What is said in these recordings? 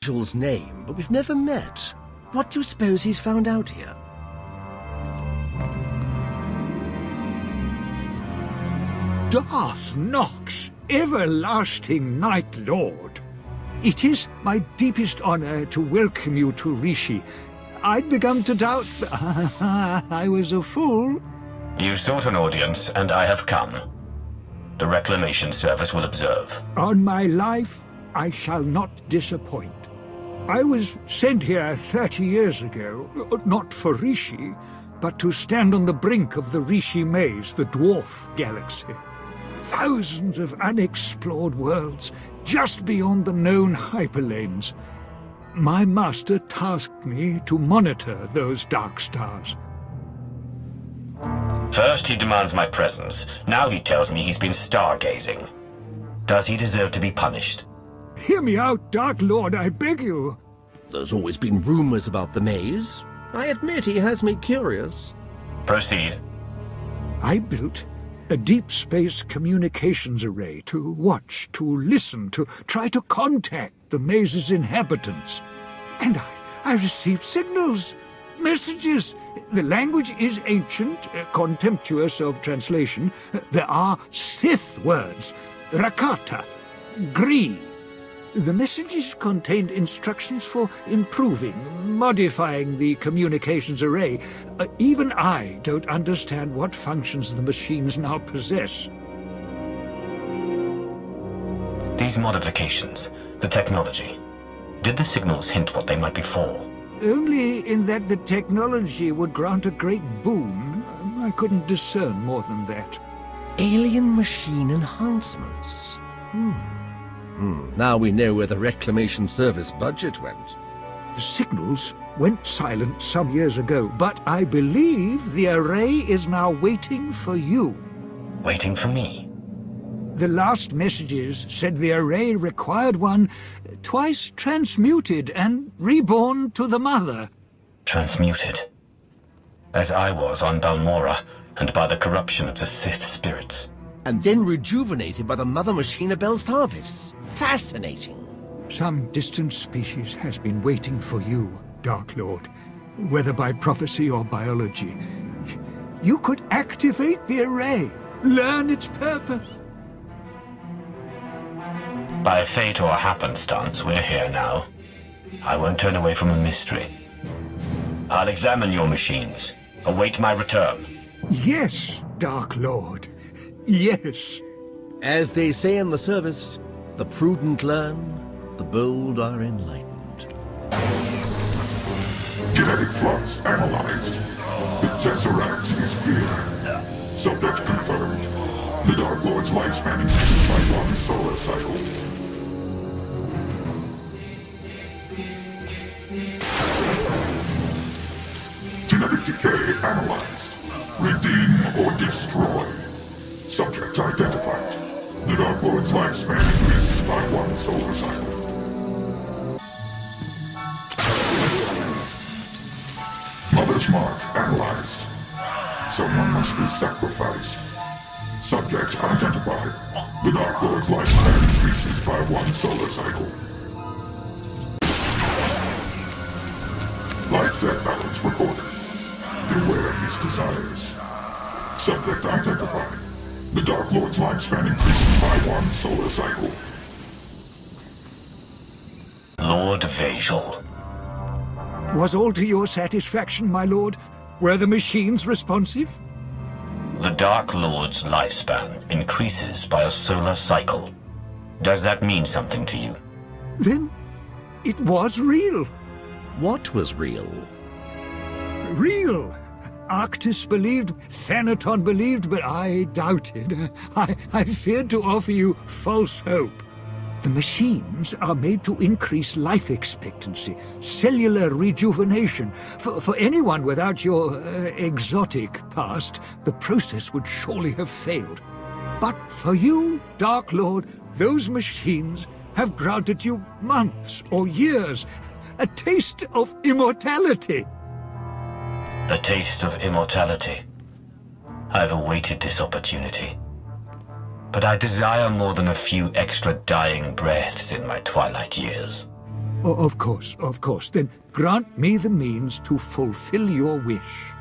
Veijel's name, but we've never met. What do you suppose he's found out here? Darth Nox, everlasting Night Lord. It is my deepest honor to welcome you to Rishi. I'd begun to doubt... I was a fool. You sought an audience, and I have come. The Reclamation Service will observe. On my life, I shall not disappoint. I was sent here 30 years ago, not for Rishi, but to stand on the brink of the Rishi Maze, the dwarf galaxy. Thousands of unexplored worlds just beyond the known hyperlanes. My master tasked me to monitor those dark stars. First he demands my presence. Now he tells me he's been stargazing. Does he deserve to be punished? Hear me out, Dark Lord, I beg you. There's always been rumors about the maze. I admit he has me curious. Proceed. I built a deep space communications array to watch, to listen, to try to contact the maze's inhabitants. And I received signals, messages. The language is ancient, contemptuous of translation. There are Sith words, Rakata, Gree. The messages contained instructions for improving, modifying the communications array. Even I don't understand what functions the machines now possess. These modifications, the technology, did the signals hint what they might be for? Only in that the technology would grant a great boon. I couldn't discern more than that. Alien machine enhancements. Now we know where the Reclamation Service budget went. The signals went silent some years ago, but I believe the array is now waiting for you. Waiting for me? The last messages said the array required one twice transmuted and reborn to the Mother. Transmuted? As I was on Balmora, and by the corruption of the Sith spirits. And then rejuvenated by the Mother Machine of Belsavis. Fascinating. Some distant species has been waiting for you, Dark Lord. Whether by prophecy or biology. You could activate the array, learn its purpose. By fate or happenstance, we're here now. I won't turn away from a mystery. I'll examine your machines. Await my return. Yes, Dark Lord. Yes. As they say in the service, the prudent learn, the bold are enlightened. Genetic flux analyzed. The Tesseract is fear. Subject confirmed. The Dark Lord's lifespan increases by 1 solar cycle. Genetic decay analyzed. Redeem or destroy. Subject identified. The Dark Lord's lifespan increases by 1 solar cycle. Mother's mark analyzed. Someone must be sacrificed. Subject identified. The Dark Lord's lifespan increases by 1 solar cycle. Life-death balance recorded. Beware his desires. Subject identified. The Dark Lord's lifespan increases by 1 solar cycle. Lord Veijel. Was all to your satisfaction, my lord? Were the machines responsive? The Dark Lord's lifespan increases by a solar cycle. Does that mean something to you? Then it was real. What was real? Real. Arctis believed, Thanaton believed, but I doubted. I feared to offer you false hope. The machines are made to increase life expectancy, cellular rejuvenation. For anyone without your exotic past, the process would surely have failed. But for you, Dark Lord, those machines have granted you months or years, a taste of immortality. A taste of immortality. I've awaited this opportunity. But I desire more than a few extra dying breaths in my twilight years. Of course, of course. Then grant me the means to fulfill your wish.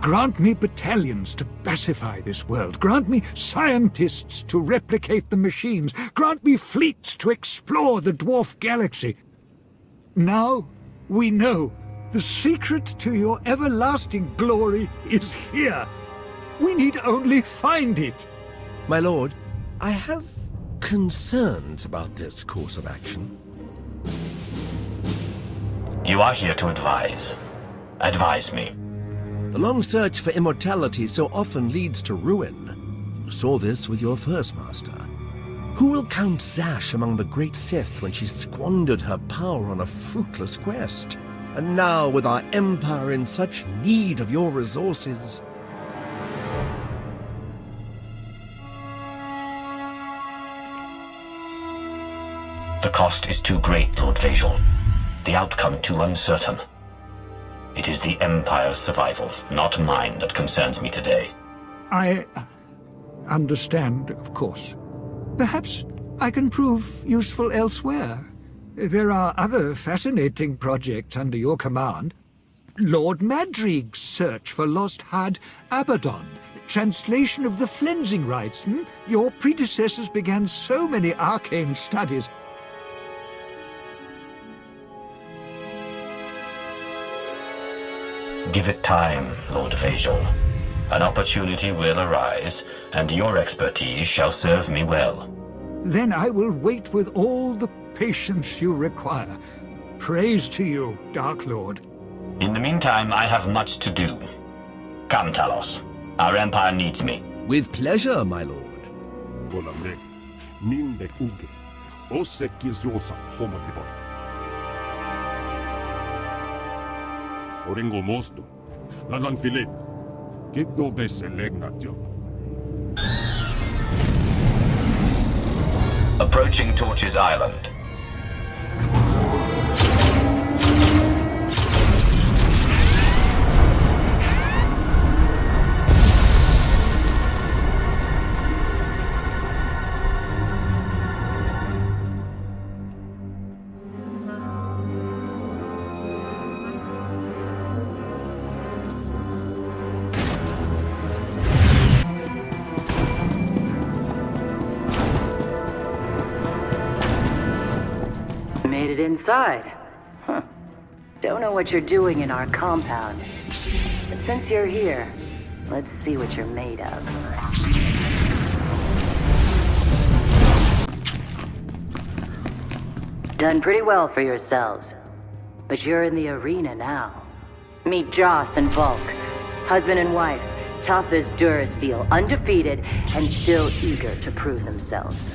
Grant me battalions to pacify this world. Grant me scientists to replicate the machines. Grant me fleets to explore the dwarf galaxy. Now we know the secret to your everlasting glory is here. We need only find it. My lord, I have concerns about this course of action. You are here to advise. Advise me. The long search for immortality so often leads to ruin. You saw this with your first master. Who will count Zash among the great Sith when she squandered her power on a fruitless quest? And now, with our empire in such need of your resources... The cost is too great, Lord Veijel. The outcome too uncertain. It is the Empire's survival, not mine, that concerns me today. I understand, of course. Perhaps I can prove useful elsewhere. There are other fascinating projects under your command. Lord Madrig's search for lost Had Abaddon, translation of the Flensing rites. Your predecessors began so many arcane studies. Give it time, Lord Veijel. An opportunity will arise, and your expertise shall serve me well. Then I will wait with all the patience you require. Praise to you, Dark Lord. In the meantime, I have much to do. Come, Talos. Our Empire needs me. With pleasure, my lord. Oringo mosto, lagan Philip, get do best selecnatio. Approaching Torches Island. Made it inside. Huh. Don't know what you're doing in our compound. But since you're here, let's see what you're made of. Done pretty well for yourselves. But you're in the arena now. Meet Joss and Volk. Husband and wife, tough as Durasteel, undefeated, and still eager to prove themselves.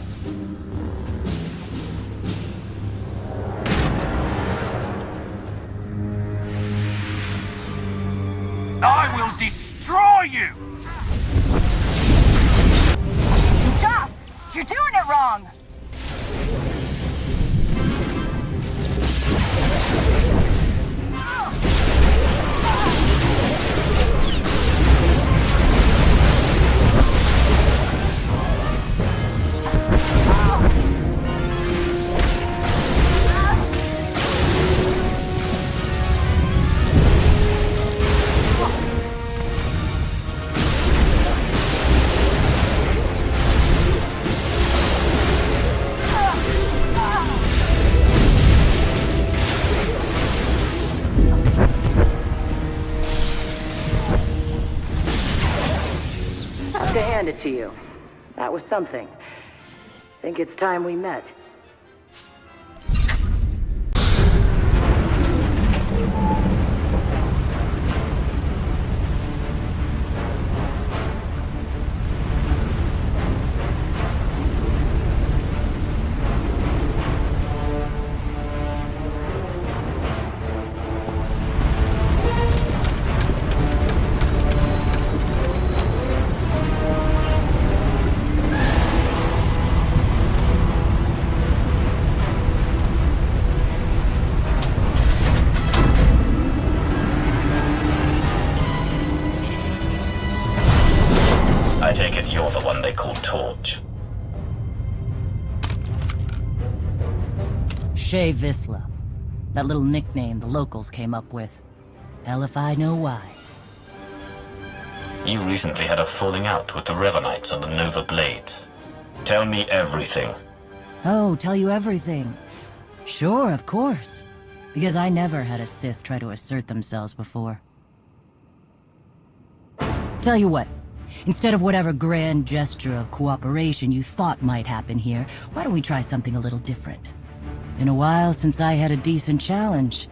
I will destroy you! Joss, you're doing it wrong! To hand it to you. That was something. Think it's time we met. I take it you're the one they call Torch. Shay Visla. That little nickname the locals came up with. Hell if I know why. You recently had a falling out with the Revenites on the Nova Blades. Tell me everything. Oh, tell you everything. Sure, of course. Because I never had a Sith try to assert themselves before. Tell you what, instead of whatever grand gesture of cooperation you thought might happen here, why don't we try something a little different? Been a while since I had a decent challenge.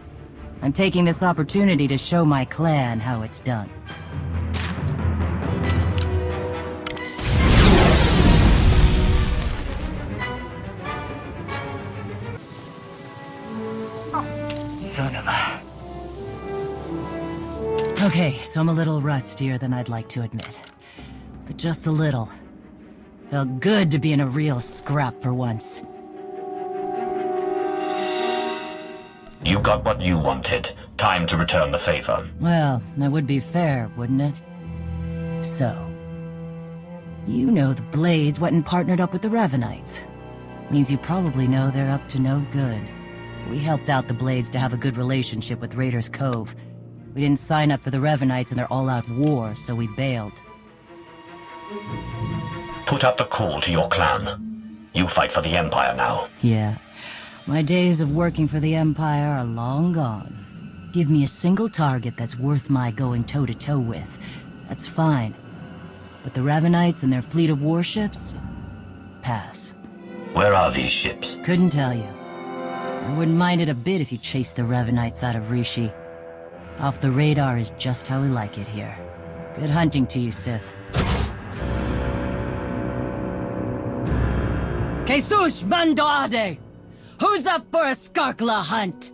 I'm taking this opportunity to show my clan how it's done. Son of a... Okay, so I'm a little rustier than I'd like to admit. But just a little. Felt good to be in a real scrap for once. You got what you wanted. Time to return the favor. Well, that would be fair, wouldn't it? So... you know the Blades went and partnered up with the Revenites. Means you probably know they're up to no good. We helped out the Blades to have a good relationship with Raiders Cove. We didn't sign up for the Revenites in their all-out war, so we bailed. Put out the call to your clan. You fight for the Empire now. Yeah. My days of working for the Empire are long gone. Give me a single target that's worth my going toe-to-toe with. That's fine. But the Revenites and their fleet of warships? Pass. Where are these ships? Couldn't tell you. I wouldn't mind it a bit if you chased the Revenites out of Rishi. Off the radar is just how we like it here. Good hunting to you, Sith. Jesus Mandoade! Who's up for a Skarkla hunt?